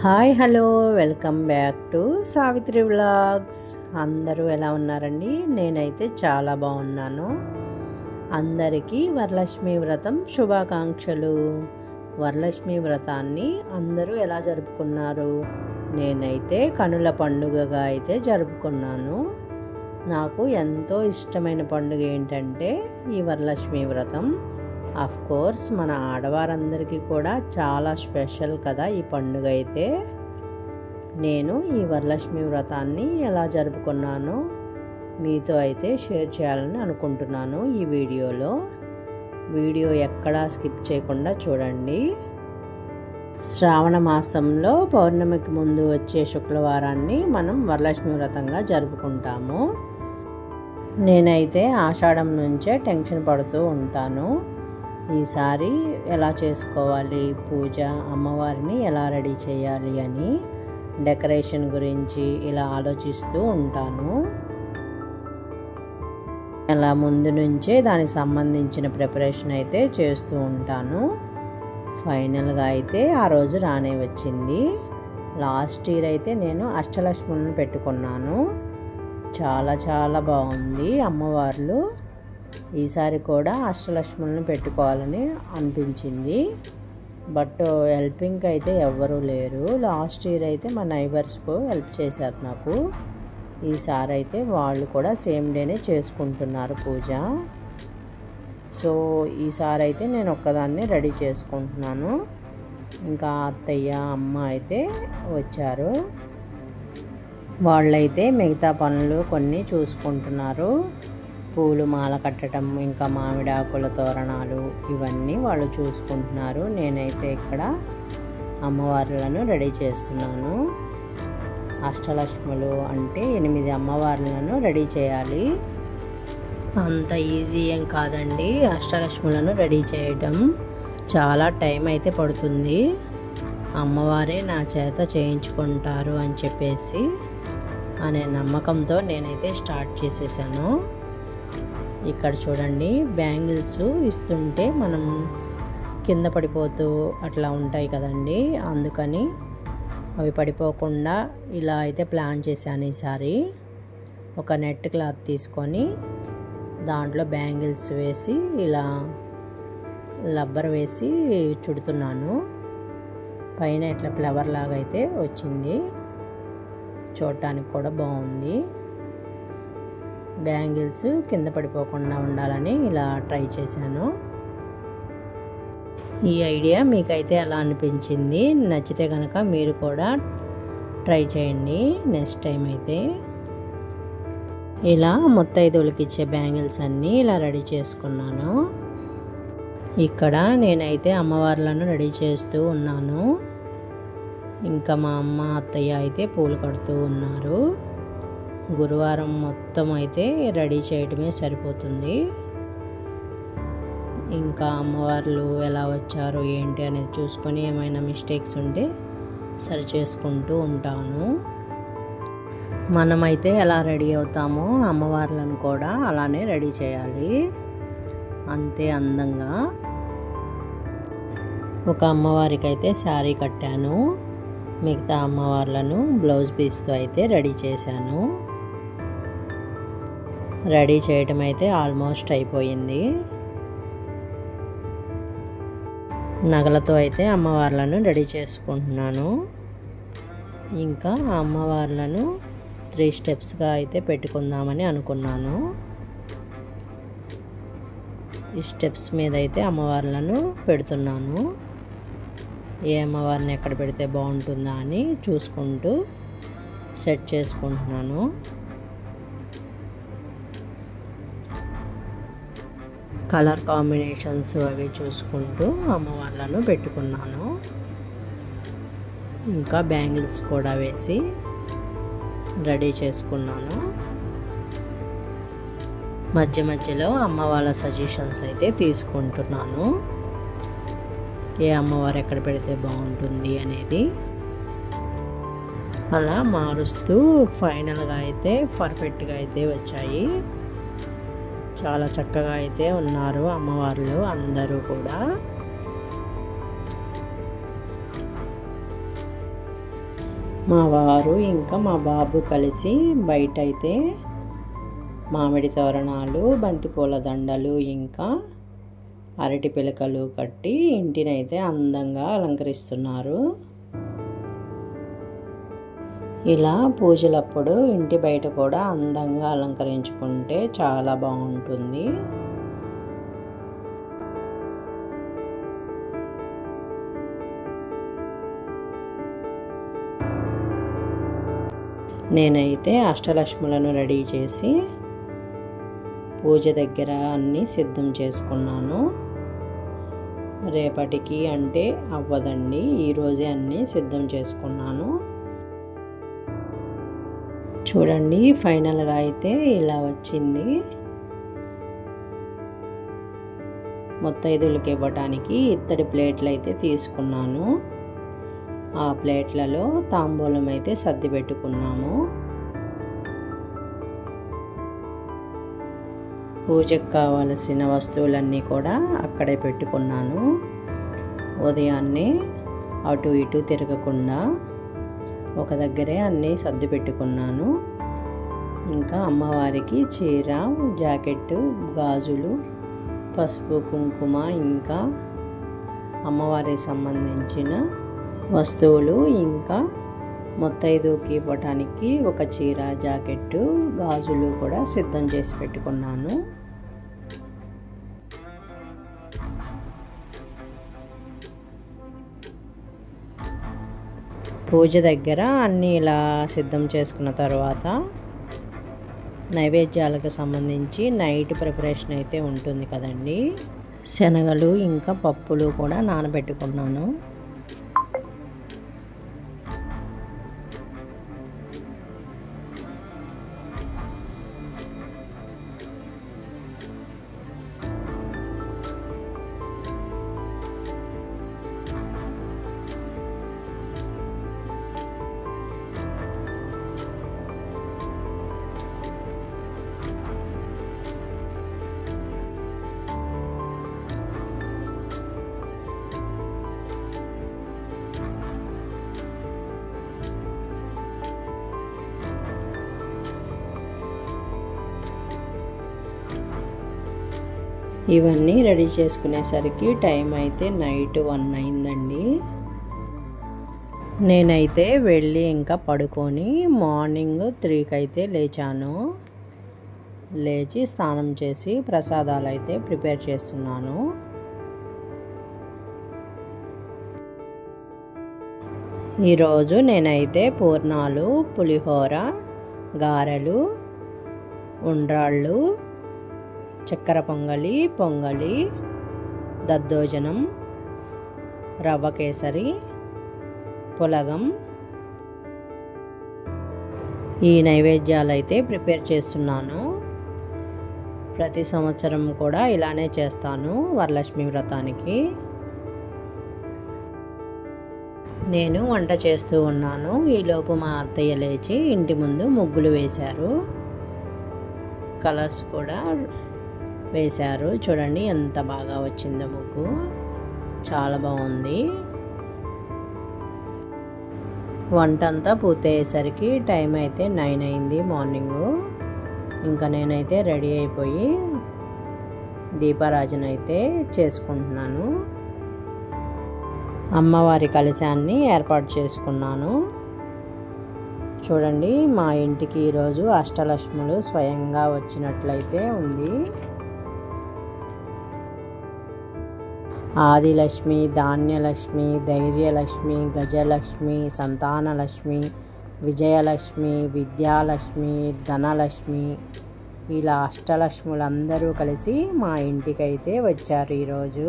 Hi hello welcome back to Savitri vlogs. అందరూ ఎలా ఉన్నారండి? నేనైతే చాలా బాగున్నాను. అందరికీ వరలక్ష్మి వ్రతం శుభాకాంక్షలు. వరలక్ష్మి వ్రతాన్ని అందరూ ఎలా జరుపుకున్నారు? నేనైతే కనుల పండుగగా అయితే జరుపుకున్నాను. నాకు ఎంతో ఇష్టమైన పండుగ ఏంటంటే ఈ వరలక్ష్మి వ్రతం. ఆఫ్ కోర్స్ మన ఆడవారందరికీ కూడా చాలా స్పెషల్ కదా ఈ పండుగ అయితే. నేను ఈ వరలక్ష్మి వ్రతాన్ని ఎలా జరుపుకున్నానో మీతో అయితే షేర్ చేయాలని అనుకుంటున్నాను ఈ వీడియోలో. వీడియో ఎక్కడా స్కిప్ చేయకుండా చూడండి. శ్రావణ మాసంలో పౌర్ణమికి ముందు వచ్చే శుక్రవారాన్ని మనం వరలక్ష్మి వ్రతంగా జరుపుకుంటాము. నేనైతే ఆషాఢం నుంచే టెన్షన్ పడుతూ ఉంటాను. ఈసారి ఎలా చేసుకోవాలి పూజ, అమ్మవారిని ఎలా రెడీ చేయాలి అని డెకరేషన్ గురించి ఇలా ఆలోచిస్తూ ఉంటాను. అలా ముందు నుంచే దానికి సంబంధించిన ప్రిపరేషన్ అయితే చేస్తూ ఉంటాను. ఫైనల్గా అయితే ఆ రోజు రానే వచ్చింది. లాస్ట్ ఇయర్ అయితే నేను అష్టలక్ష్ములను పెట్టుకున్నాను. చాలా చాలా బాగుంది అమ్మవార్లు. ఈసారి కూడా అష్టలక్ష్ములను పెట్టుకోవాలని అనిపించింది. బట్ హెల్పింగ్కి అయితే ఎవ్వరూ లేరు. లాస్ట్ ఇయర్ అయితే మా నైబర్స్కు హెల్ప్ చేశారు నాకు. ఈసారి అయితే వాళ్ళు కూడా సేమ్ డేనే చేసుకుంటున్నారు పూజ. సో ఈసారి అయితే నేను ఒక్కదాన్ని రెడీ చేసుకుంటున్నాను. ఇంకా అత్తయ్య అమ్మ అయితే వచ్చారు. వాళ్ళైతే మిగతా పనులు కొన్ని చూసుకుంటున్నారు. పూలు మాల కట్టడం, ఇంకా మామిడి ఆకుల తోరణాలు ఇవన్నీ వాళ్ళు చూసుకుంటున్నారు. నేనైతే ఇక్కడ అమ్మవార్లను రెడీ చేస్తున్నాను. అష్టలక్ష్ములు అంటే 8 అమ్మవార్లను రెడీ చేయాలి. అంత ఈజీ ఏం కాదండి అష్టలక్ష్ములను రెడీ చేయడం. చాలా టైం అయితే పడుతుంది. అమ్మవారే నా చేత చేయించుకుంటారు అని చెప్పేసి అనే నమ్మకంతో నేనైతే స్టార్ట్ చేసేసాను. ఇక్కడ చూడండి, బ్యాంగిల్స్ ఇస్తుంటే మనం కింద పడిపోతూ అట్లా ఉంటాయి కదండి, అందుకని అవి పడిపోకుండా ఇలా అయితే ప్లాన్ చేశాను. ఈసారి ఒక నెట్ క్లాత్ తీసుకొని దాంట్లో బ్యాంగిల్స్ వేసి ఇలా రబ్బర్ వేసి చుడుతున్నాను. పైన ఇట్లా ఫ్లవర్ లాగా అయితే వచ్చింది. చూడటానికి కూడా బాగుంది. బ్యాంగిల్స్ కింద పడిపోకుండా ఉండాలని ఇలా ట్రై చేశాను. ఈ ఐడియా మీకైతే ఎలా అనిపించింది? నచ్చితే కనుక మీరు కూడా ట్రై చేయండి నెక్స్ట్ టైం అయితే. ఇలా ముత్తైదువులకి ఇచ్చే బ్యాంగిల్స్ అన్నీ ఇలా రెడీ చేసుకున్నాను. ఇక్కడ నేనైతే అమ్మవార్లను రెడీ చేస్తూ ఉన్నాను. ఇంకా మా అమ్మ అత్తయ్య అయితే పూలు కడుతూ ఉన్నారు. గురువారం మొత్తం అయితే రెడీ చేయడమే సరిపోతుంది. ఇంకా అమ్మవార్లు ఎలా వచ్చారు ఏంటి అనేది చూసుకొని ఏమైనా మిస్టేక్స్ ఉంటే సరి చేసుకుంటూ ఉంటాను. మనమైతే ఎలా రెడీ అవుతామో అమ్మవార్లను కూడా అలానే రెడీ చేయాలి, అంతే అందంగా. ఒక అమ్మవారికి అయితే శారీ కట్టాను. మిగతా అమ్మవార్లను బ్లౌజ్ పీస్తో అయితే రెడీ చేశాను. రెడీ చేయటం అయితే ఆల్మోస్ట్ అయిపోయింది. నగలతో అయితే అమ్మవార్లను రెడీ చేసుకుంటున్నాను. ఇంకా అమ్మవార్లను 3 స్టెప్స్గా అయితే పెట్టుకుందామని అనుకున్నాను. ఈ స్టెప్స్ మీద అయితే అమ్మవార్లను పెడుతున్నాను. ఏ అమ్మవారిని ఎక్కడ పెడితే బాగుంటుందా అని చూసుకుంటూ సెట్ చేసుకుంటున్నాను. కలర్ కాంబినేషన్స్ అవి చూసుకుంటూ అమ్మవార్లను పెట్టుకున్నాను. ఇంకా బ్యాంగిల్స్ కూడా వేసి రెడీ చేసుకున్నాను. మధ్య మధ్యలో అమ్మవాళ్ళ సజెషన్స్ అయితే తీసుకుంటున్నాను. ఏ అమ్మవారు ఎక్కడ పెడితే బాగుంటుంది అనేది అలా మారుస్తూ ఫైనల్గా అయితే పర్ఫెక్ట్గా అయితే వచ్చాయి. చాలా చక్కగా అయితే ఉన్నారు అమ్మవార్లు అందరూ కూడా. మా వారు ఇంకా మా బాబు కలిసి బయట అయితే మామిడి తోరణాలు, బంతిపూల దండలు ఇంకా అరటి పిలకలు కట్టి ఇంటినైతే అందంగా అలంకరిస్తున్నారు. ఇలా పూజలప్పుడు ఇంటి బయట కూడా అందంగా అలంకరించుకుంటే చాలా బాగుంటుంది. నేనైతే అష్టలక్ష్ములను రెడీ చేసి పూజ దగ్గర అన్నీ సిద్ధం చేసుకున్నాను. రేపటికి అంటే అవ్వదండి, ఈరోజే అన్నీ సిద్ధం చేసుకున్నాను. చూడండి ఫైనల్గా అయితే ఇలా వచ్చింది. ముత్తైదువులకి ఇవ్వడానికి ఇత్తడి ప్లేట్లు అయితే తీసుకున్నాను. ఆ ప్లేట్లలో తాంబూలం అయితే సర్ది పెట్టుకున్నాము. పూజకు కావలసిన వస్తువులన్నీ కూడా అక్కడే పెట్టుకున్నాను. ఉదయాన్నే అటు ఇటు తిరగకుండా ఒక దగ్గరే అన్నీ సర్ది పెట్టుకున్నాను. ఇంకా అమ్మవారికి చీర, జాకెట్టు, గాజులు, పసుపు, కుంకుమ ఇంకా అమ్మవారికి సంబంధించిన వస్తువులు ఇంకా ముత్తైదువుకి ఇవ్వటానికి ఒక చీర, జాకెట్టు, గాజులు కూడా సిద్ధం చేసి పెట్టుకున్నాను. పూజ దగ్గర అన్నీ ఇలా సిద్ధం చేసుకున్న తర్వాత నైవేద్యాలకు సంబంధించి నైట్ ప్రిపరేషన్ అయితే ఉంటుంది కదండి. శనగలు ఇంకా పప్పులు కూడా నానబెట్టుకున్నాను. ఇవన్నీ రెడీ చేసుకునేసరికి టైం అయితే నైట్ 1 అయిందండి. నేనైతే వెళ్ళి ఇంకా పడుకొని మార్నింగ్ 3కి అయితే లేచాను. లేచి స్నానం చేసి ప్రసాదాలు అయితే ప్రిపేర్ చేస్తున్నాను. ఈరోజు నేనైతే పూర్ణాలు, పులిహోర, గారెలు, ఉండ్రాళ్ళు, చక్కెర పొంగలి, దద్దోజనం, రవ్వ కేసరి, పులగం ఈ నైవేద్యాలు అయితే ప్రిపేర్ చేస్తున్నాను. ప్రతి సంవత్సరం కూడా ఇలానే చేస్తాను వరలక్ష్మి వ్రతానికి. నేను వంట చేస్తూ ఉన్నాను. ఈలోపు మా అత్తయ్య లేచి ఇంటి ముందు ముగ్గులు వేశారు. కలర్స్ కూడా వేశారు. చూడండి ఎంత బాగా వచ్చిందో ముగ్గు, చాలా బాగుంది. వంట అంతా పూర్తయ్యేసరికి టైం అయితే 9 అయింది మార్నింగు. ఇంకా నేనైతే రెడీ అయిపోయి దీపారాజన అయితే చేసుకుంటున్నాను. అమ్మవారి కలశాన్ని ఏర్పాటు చేసుకున్నాను. చూడండి మా ఇంటికి ఈరోజు అష్టలక్ష్ములు స్వయంగా వచ్చినట్లయితే ఉంది. ఆదిలక్ష్మి, ధాన్యలక్ష్మి, ధైర్యలక్ష్మి, గజలక్ష్మి, సంతానలక్ష్మి, విజయలక్ష్మి, విద్యాలక్ష్మి, ధనలక్ష్మి ఇలా అష్టలక్ష్ములందరూ కలిసి మా ఇంటికైతే వచ్చారు. ఈరోజు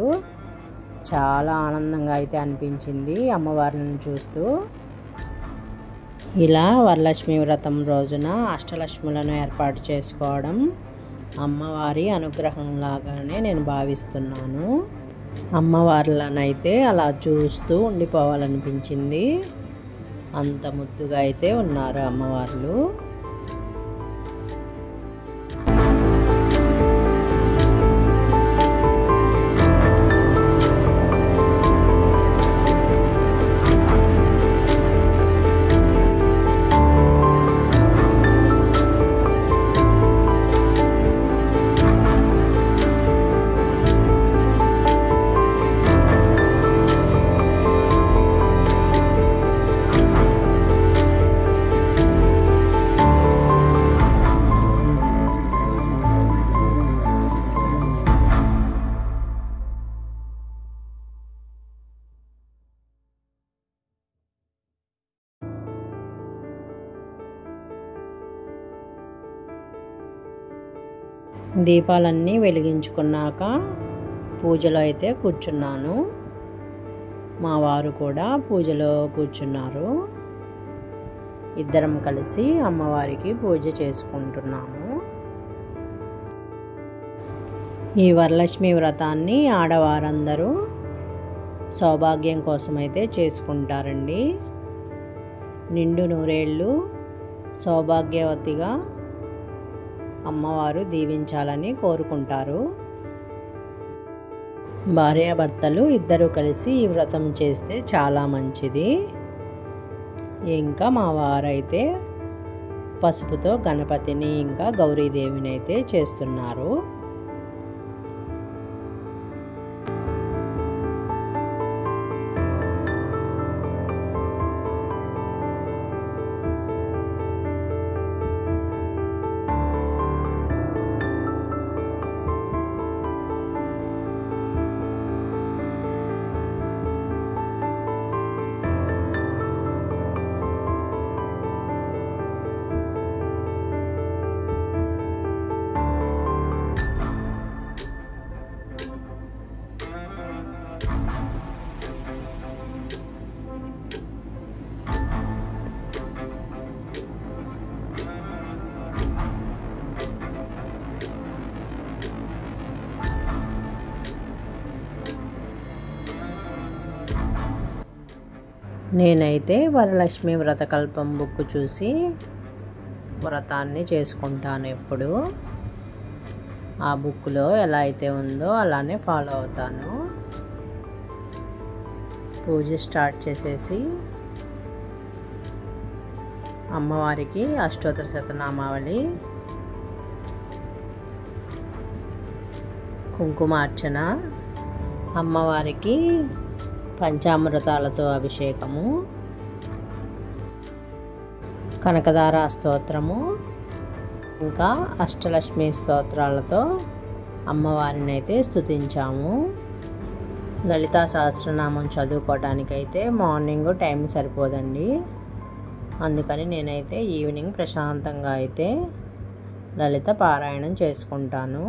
చాలా ఆనందంగా అయితే అనిపించింది అమ్మవారిని చూస్తూ. ఇలా వరలక్ష్మి వ్రతం రోజున అష్టలక్ష్ములను ఏర్పాటు చేసుకోవడం అమ్మవారి అనుగ్రహం లాగానే నేను భావిస్తున్నాను. అమ్మవార్లనైతే అలా చూస్తూ ఉండిపోవాలనిపించింది. అంత ముద్దుగా అయితే ఉన్నారు అమ్మవార్లు. దీపాలన్నీ వెలిగించుకున్నాక పూజలో అయితే కూర్చున్నాను. మా వారు కూడా పూజలో కూర్చున్నారు. ఇద్దరం కలిసి అమ్మవారికి పూజ చేసుకుంటున్నాము. ఈ వరలక్ష్మి వ్రతాన్ని ఆడవారందరూ సౌభాగ్యం కోసమైతే చేసుకుంటారండి. నిండు నూరేళ్ళు సౌభాగ్యవతిగా అమ్మవారు దీవించాలని కోరుకుంటారు. భార్యాభర్తలు ఇద్దరు కలిసి ఈ వ్రతం చేస్తే చాలా మంచిది. ఇంకా మా వారైతే పసుపుతో గణపతిని ఇంకా గౌరీదేవిని అయితే చేస్తున్నారు. నేనైతే వరలక్ష్మి వ్రతకల్పం బుక్ చూసి వ్రతాన్ని చేసుకుంటాను. ఎప్పుడు ఆ బుక్లో ఎలా అయితే ఉందో అలానే ఫాలో అవుతాను. పూజ స్టార్ట్ చేసేసి అమ్మవారికి అష్టోత్తర శతనామావళి, కుంకుమార్చన, అమ్మవారికి పంచామృతాలతో అభిషేకము, కనకదార స్తోత్రము, ఇంకా అష్టలక్ష్మి స్తోత్రాలతో అమ్మవారిని అయితే స్తుతించాము. లలితా సహస్రనామం చదువుకోవడానికైతే మార్నింగ్ టైం సరిపోదండి. అందుకని నేనైతే ఈవినింగ్ ప్రశాంతంగా అయితే లలిత పారాయణం చేసుకుంటాను.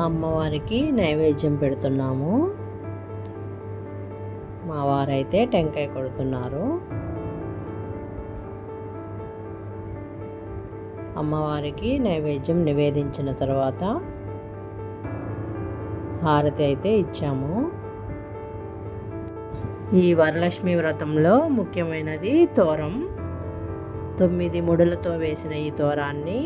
అమ్మవారికి నైవేద్యం పెడుతున్నాము. మా వారైతే టెంకాయ కొడుతున్నారు. అమ్మవారికి నైవేద్యం నివేదించిన తర్వాత హారతి అయితే ఇచ్చాము. ఈ వరలక్ష్మి వ్రతంలో ముఖ్యమైనది తోరం. 9 ముడులతో వేసిన ఈ తోరాన్ని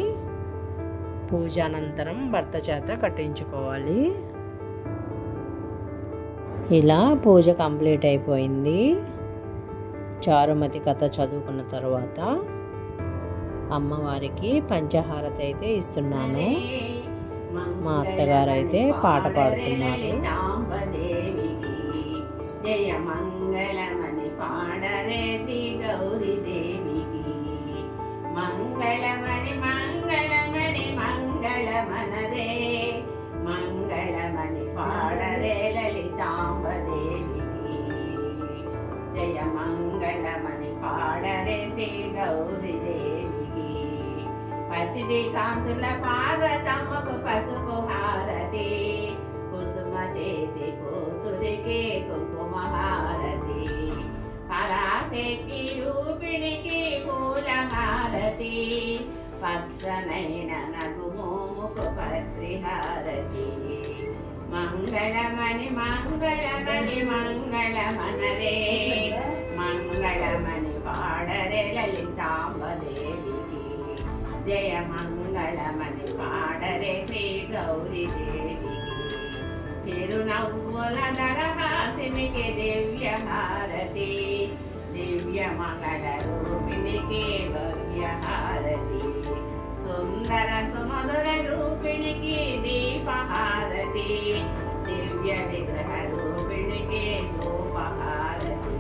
పూజానంతరం భర్త చేత కట్టించుకోవాలి. ఇలా పూజ కంప్లీట్ అయిపోయింది. చారుమతి కథ చదువుకున్న తర్వాత అమ్మవారికి పంచహారతి అయితే ఇస్తున్నాను. మా అత్తగారు అయితే పాట పాడుతున్నారు. జయ మంగళమని పాడరే శ్రీ గౌరీ దేవికి, మంగళమని మంగళమని మంగళమనరే, మంగళమని పాడరే లలితాంబ దేవికి, జయ మంగళమని పాడరే శ్రీ గౌరీ దేవికి. పసిడి కాంతుల పార్వతమ్మకు పసుపు హారతి, కుసుమ చేతి కూతురికి కుంకుమ హారతి, పరాశక్తి రూపిణికి పూల హారతి, పచ్చనైన నగుమోముకు పత్రి హారతి. మంగళమని మంగళమని మంగళమనరే, మంగళమని పాడరే లలితాంబ దేవికి, జయ మంగళమని పాడరే శ్రీ గౌరీ దేవికి. చిరునవ్వుల దరహాసినికి దివ్య హారతి, దివ్య మంగళ రూపిణికి భవ్య హారతి, సుందర సుమధుర రూపిణికి దీపహారతి, దివ్య విగ్రహ రూపిణికి ధూపహారతి.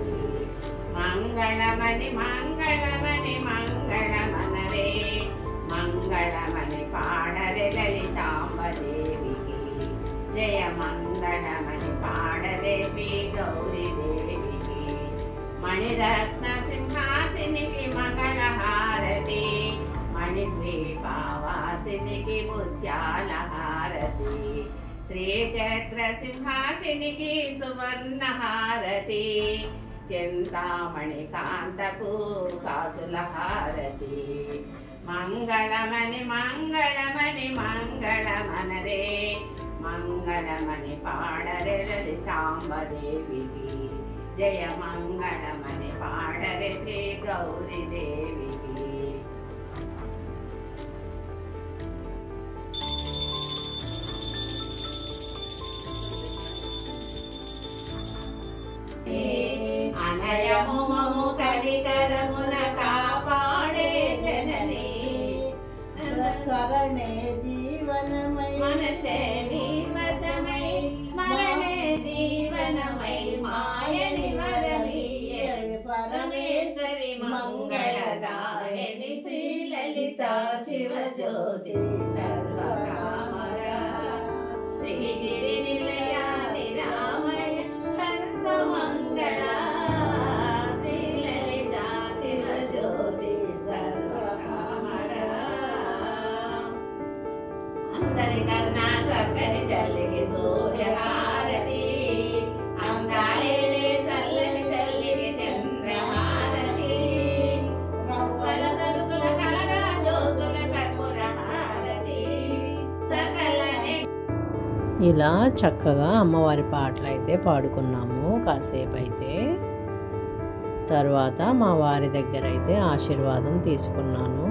మంగళమని మంగళమని మంగళమనరే, మంగళమని పాడరే లలితాంబ దేవికి, జయ మంగళమని పాడరే శ్రీ గౌరీ దేవికి. మణిరత్న సింహాసినికి మంగళహారతి, మణిద్వీపావాసినికి ముత్యాల హారతి, శ్రీచక్ర సింహాసినికి సువర్ణ హారతి, చింతామణి కాంతకు కాసుల హారతి. మంగళమని మంగళమని మంగళమనరే, మంగళమని పాడరే లలితాంబ దేవికి, జయ మంగళమని పాడరే శ్రీ గౌరీ దేవికి. అనయము మము కనికరమున కాపాడే జననీ, కరణే జీవనమై మనసే నీవసమై, మరణే జీవనమై, మాయని వరమీయ పరమేశ్వరి మంగళదాయని, శ్రీ లలిత శివజ్యోతి సర్వకామర, శ్రీగిరి నిలయా నిరామయ సర్వమంగళ, శ్రీ లలిత శివజ్యోతి సర్వకామర. అందరికన్నా చక్కని చల్లికి సూర్యహారతి, అందాలేలే చల్లని చల్లికి చంద్రహారతి, రవ్వల తలుపుల కలగా జ్యోతుల కర్పూర హారతి, సకల. ఇలా చక్కగా అమ్మవారి పాటలు అయితే పాడుకున్నాము కాసేపు అయితే. తర్వాత మా వారి దగ్గర అయితే ఆశీర్వాదం తీసుకున్నాను.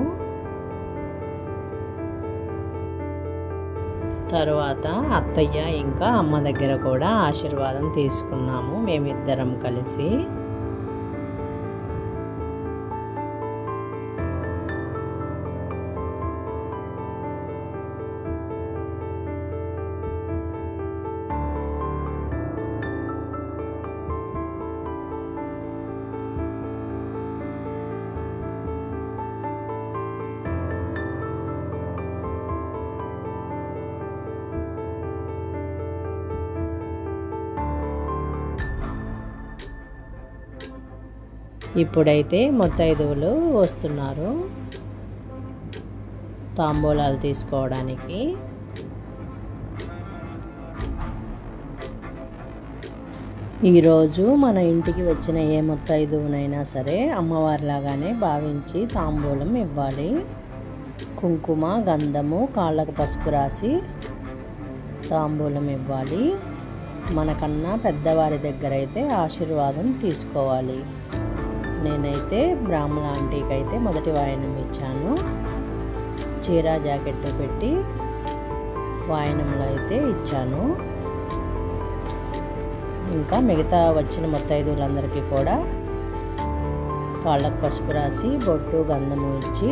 తర్వాత అత్తయ్య ఇంకా అమ్మ దగ్గర కూడా ఆశీర్వాదం తీసుకున్నాము మేమిద్దరం కలిసి. ఇప్పుడైతే ముత్తైదువులు వస్తున్నారు తాంబూలాలు తీసుకోవడానికి. ఈరోజు మన ఇంటికి వచ్చిన ఏ ముత్తైదువునైనా సరే అమ్మవారిలాగానే భావించి తాంబూలం ఇవ్వాలి. కుంకుమ, గంధము, కాళ్ళకు పసుపు రాసి తాంబూలం ఇవ్వాలి. మనకన్నా పెద్దవారి దగ్గర అయితే ఆశీర్వాదం తీసుకోవాలి. నేనైతే బ్రాహ్మణ ఆంటీకి అయితే మొదటి వాయనం ఇచ్చాను. చీర జాకెట్ పెట్టి వాయనంలో అయితే ఇచ్చాను. ఇంకా మిగతా వచ్చిన ముత్తైదువులందరికీ కూడా కాళ్ళకు పసుపు రాసి బొట్టు, గంధము ఇచ్చి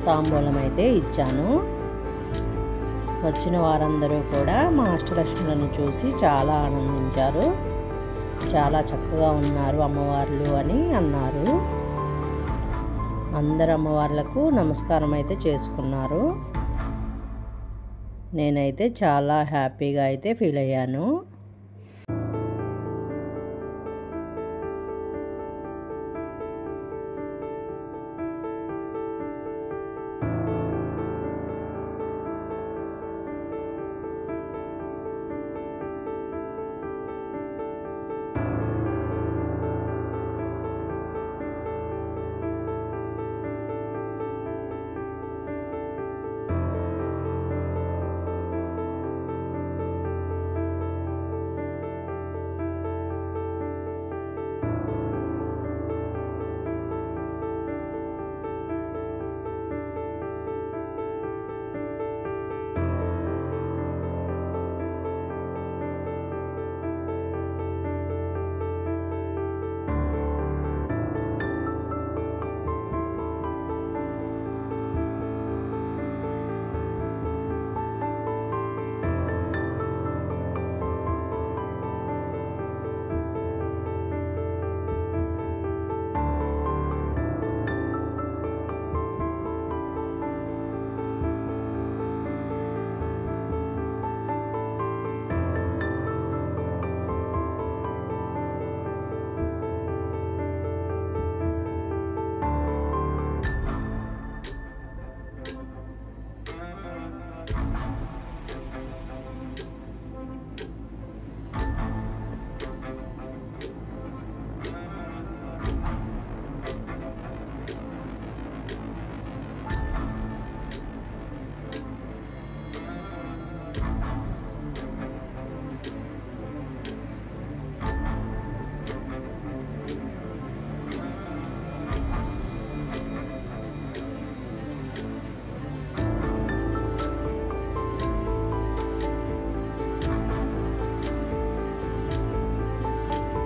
తాంబూలం అయితే ఇచ్చాను. వచ్చిన వారందరూ కూడా మా అష్టలక్ష్ములను చూసి చాలా ఆనందించారు. చాలా చక్కగా ఉన్నారు అమ్మవార్లు అని అన్నారు. అందరు అమ్మవార్లకు నమస్కారం అయితే చేసుకున్నారు. నేనైతే చాలా హ్యాపీగా అయితే ఫీల్ అయ్యాను.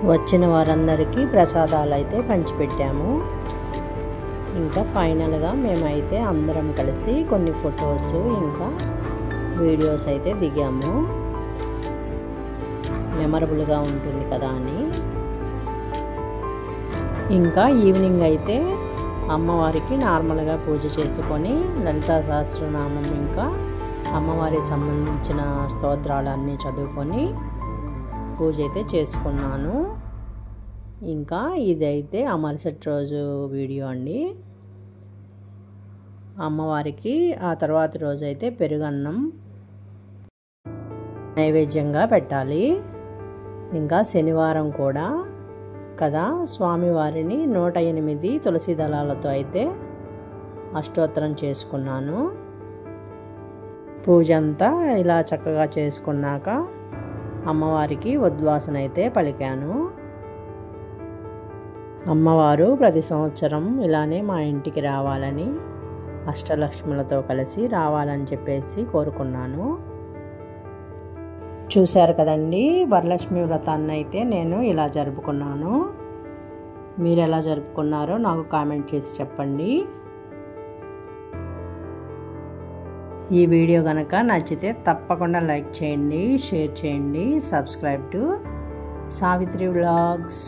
వచ్చిన వారందరికీ ప్రసాదాలు అయితే పంచిపెట్టాము. ఇంకా ఫైనల్గా మేమైతే అందరం కలిసి కొన్ని ఫొటోస్ ఇంకా వీడియోస్ అయితే దిగాము. మెమరబుల్గా ఉంటుంది కదా అని. ఇంకా ఈవినింగ్ అయితే అమ్మవారికి నార్మల్గా పూజ చేసుకొని లలితా సహస్రనామం ఇంకా అమ్మవారికి సంబంధించిన స్తోత్రాలన్నీ చదువుకొని పూజ అయితే చేసుకున్నాను. ఇంకా ఇదైతే ఆ మరుసటి రోజు వీడియో అండి. అమ్మవారికి ఆ తర్వాత రోజు అయితే పెరుగన్నం నైవేద్యంగా పెట్టాలి. ఇంకా శనివారం కూడా కదా స్వామివారిని 108 తులసి దళాలతో అయితే అష్టోత్తరం చేసుకున్నాను. పూజ అంతా ఇలా చక్కగా చేసుకున్నాక అమ్మవారికి ఉద్వాసన అయితే పలికాను. అమ్మవారు ప్రతి సంవత్సరం ఇలానే మా ఇంటికి రావాలని అష్టలక్ష్ములతో కలిసి రావాలని చెప్పేసి కోరుకున్నాను. చూశారు కదండి, వరలక్ష్మి వ్రతాన్ని అయితే నేను ఇలా జరుపుకున్నాను. మీరు ఎలా జరుపుకున్నారో నాకు కామెంట్ చేసి చెప్పండి. ఈ వీడియో కనుక నచ్చితే తప్పకుండా లైక్ చేయండి, షేర్ చేయండి. Subscribe to Savitri vlogs.